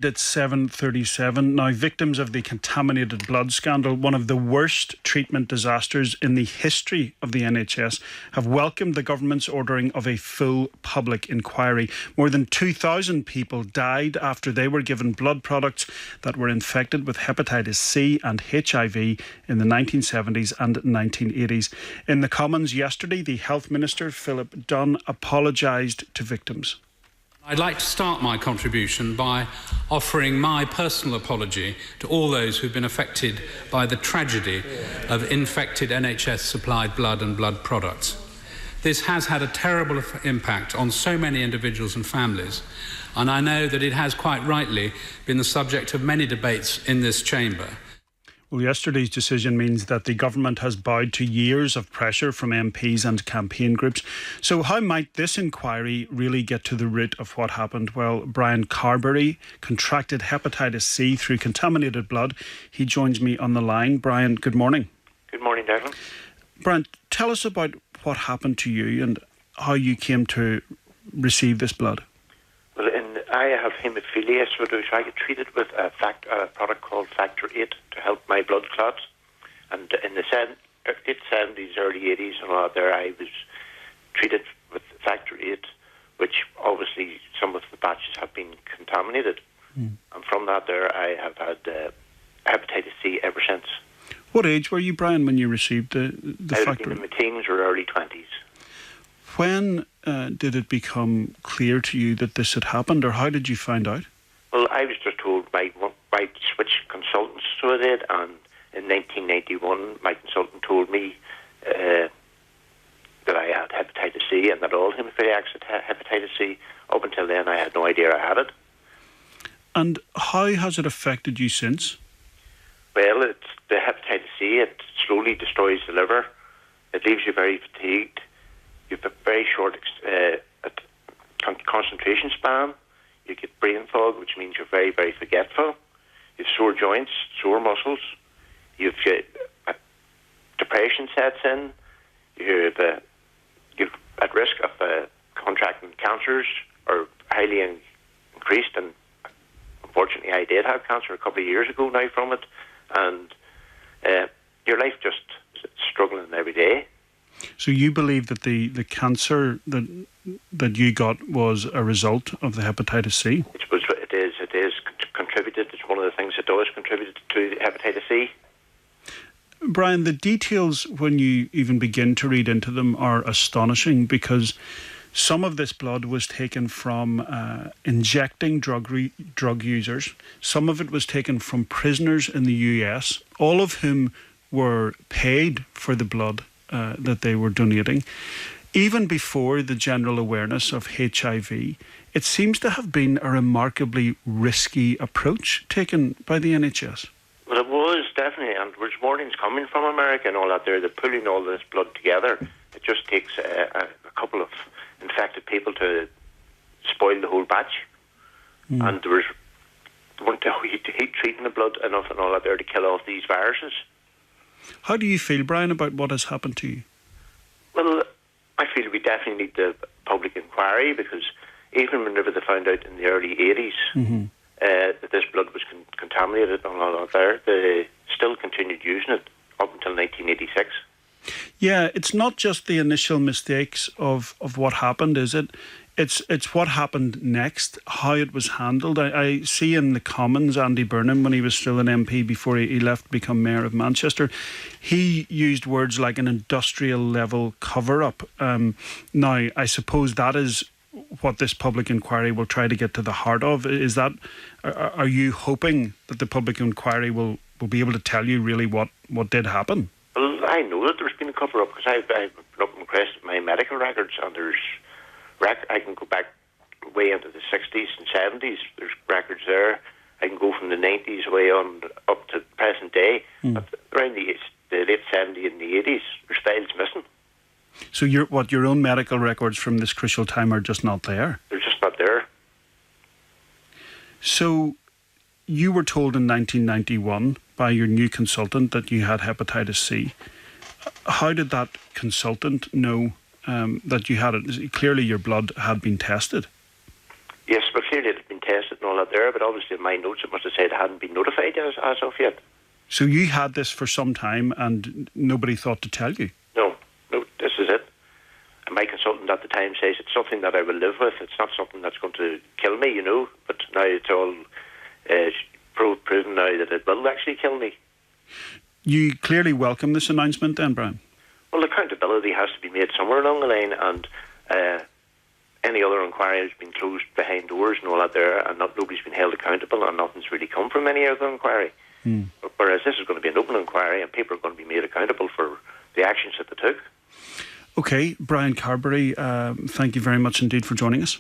It's 7:37. Now, victims of the contaminated blood scandal, one of the worst treatment disasters in the history of the NHS, have welcomed the government's ordering of a full public inquiry. More than 2,000 people died after they were given blood products that were infected with hepatitis C and HIV in the 1970s and 1980s. In the Commons yesterday, the Health Minister, Philip Dunne, apologised to victims. I'd like to start my contribution by offering my personal apology to all those who've been affected by the tragedy of infected NHS-supplied blood and blood products. This has had a terrible impact on so many individuals and families, and I know that it has quite rightly been the subject of many debates in this chamber. Well, yesterday's decision means that the government has bowed to years of pressure from MPs and campaign groups. So how might this inquiry really get to the root of what happened? Well, Brian Carberry contracted hepatitis C through contaminated blood. He joins me on the line. Brian, good morning. Good morning, Declan. Brian, tell us about what happened to you and how you came to receive this blood. Well, I have haemophilia, so I get treated with a product called Factor 8 to help my blood clots. And in the late 70s, early 80s and all there, I was treated with Factor 8, which obviously some of the batches have been contaminated. And from that there, I have had hepatitis C ever since. What age were you, Brian, when you received the Factor 8? In my teens or early 20s. When did it become clear to you that this had happened, or how did you find out? Well, I was just told I switched consultants, so I did, and in 1991 my consultant told me that I had hepatitis C and that all haemophiliacs had hepatitis C. Up until then I had no idea I had it. And how has it affected you since? Well, it's the hepatitis C, it slowly destroys the liver. It leaves you very fatigued. You have a very short concentration span. You get brain fog, which means you're very, very forgetful. You have sore joints, sore muscles. You've depression sets in. You're at risk of contracting cancers, or highly increased. And unfortunately, I did have cancer a couple of years ago now from it. And your life just struggling every day. So you believe that the cancer that you got was a result of the hepatitis C? It is contributed. It's one of the things that does contribute to hepatitis C. Brian, the details, when you even begin to read into them, are astonishing, because some of this blood was taken from injecting drug users. Some of it was taken from prisoners in the US, all of whom were paid for the blood that they were donating. Even before the general awareness of HIV, it seems to have been a remarkably risky approach taken by the NHS. Well, it was, definitely, and there's warnings coming from America and all that there. They're pulling all this blood together. It just takes a couple of infected people to spoil the whole batch. And they weren't heat treating the blood enough and all that there to kill off these viruses. How do you feel, Brian, about what has happened to you? Well, I feel we definitely need the public inquiry, because even whenever they found out in the early 80s that this blood was contaminated and all that there, they still continued using it up until 1986. Yeah, it's not just the initial mistakes of what happened, is it? It's what happened next, how it was handled. I see in the Commons, Andy Burnham, when he was still an MP before he left to become Mayor of Manchester, he used words like an industrial level cover-up. Now, I suppose that is what this public inquiry will try to get to the heart of. Is that, are you hoping that the public inquiry will be able to tell you really what did happen? Well, I know that there's been a cover-up, because I've been up and requested my medical records, and I can go back way into the 60s and 70s. There's records there. I can go from the 90s way on up to the present day. But around the late 70s and the 80s, there's files missing. So your own medical records from this crucial time are just not there? They're just not there. So you were told in 1991 by your new consultant that you had hepatitis C. How did that consultant know that you had it? Clearly your blood had been tested. Yes, but clearly it had been tested and all that there, but obviously in my notes it must have said it hadn't been notified as of yet. So you had this for some time and nobody thought to tell you? No, this is it. And my consultant at the time says it's something that I will live with. It's not something that's going to kill me, you know. But now it's all proven now that it will actually kill me. You clearly welcome this announcement then, Brian? Well, accountability has to be made somewhere along the line, and any other inquiry has been closed behind doors and all that there, and nobody's been held accountable, and nothing's really come from any other inquiry. Whereas this is going to be an open inquiry, and people are going to be made accountable for the actions that they took. Okay, Brian Carberry, thank you very much indeed for joining us.